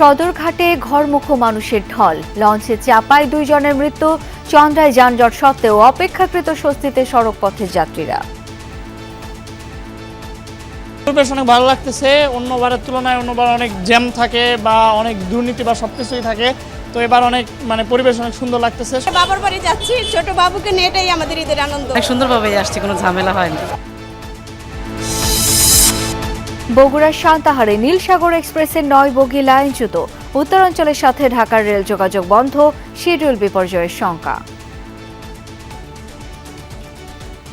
সদরঘাটে ঘরমুখো মানুষের ঢল, লঞ্চে চাপায় 2 জনের মৃত্যু। চন্দ্রায় যানজট সত্ত্বেও অপেক্ষাকৃত স্বস্তিতে সড়ক পথের যাত্রীরা। বেশ অনেক ভালো লাগতেছে। অন্যবারের তুলনায় অন্যবার অনেক জ্যাম থাকে বা অনেক দুর্নীতি বা সবকিছুই থাকে, তো এবার অনেক পরিবেশ অনেক সুন্দর লাগতেছে। বাবার বাড়ি যাচ্ছি, ছোট বাবুকে নিয়ে, এটাই আমাদের ঈদের আনন্দ। অনেক সুন্দরভাবে আসছি, কোনো ঝামেলা হয়নি। বগুড়ার সান্তাহারে নীলসাগর এক্সপ্রেসের 9 বগি লাইনচ্যুত। উত্তরাঞ্চলের সাথে ঢাকার রেল যোগাযোগ বন্ধ, শিডিউল বিপর্যয়ের শঙ্কা।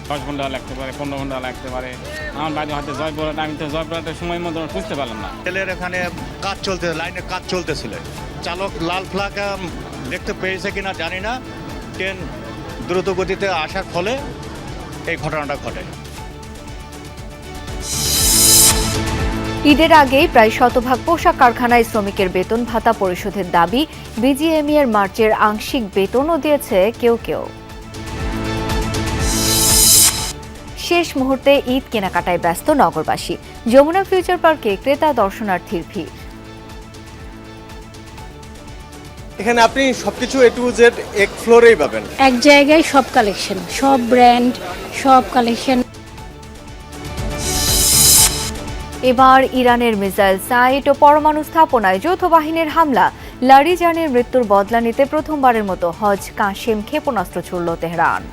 10 ঘন্টা লাগতে পারে, 15 ঘন্টা লাগতে পারে। আমার বাড়ি হাতে জয়পুরহাট, আমি তো জয়পুরহাটের সময় মতো বুঝতে পারলাম না। রেলের এখানে কাজ চলতে, লাইনে কাজ চলতেছিল। চালক লাল ফ্ল্যাগ দেখতে পেয়েছে কিনা জানি না। ট্রেন দ্রুত গতিতে আসার ফলে এই ঘটনাটা ঘটে। ঈদের আগেই প্রায় শতভাগ পোশাক কারখানায় শ্রমিকের বেতন ভাতা পরিশোধের দাবি। বিজিএমইএ এর মার্চের আংশিক বেতনও দিয়েছে কেউ কেউ। শেষ মুহূর্তে ঈদ কেনাকাটায় ব্যস্ত নগরবাসী। যমুনা ফিউচার পার্কে ক্রেতা দর্শনার্থীর ভিড়। এখানে আপনি সবকিছু A to Z এক ফ্লোরেই পাবেন। এক জায়গায় সব কালেকশন, সব ব্র্যান্ড, সব কালেকশন। এবার ইরানের মিসাইল সাইট ও পরমাণু স্থাপনায় যৌথ বাহিনীর হামলা। লারিজানের মৃত্যুর বদলা নিতে প্রথমবারের মতো হজ কাশেম ক্ষেপণাস্ত্র ছুড়ল তেহরান।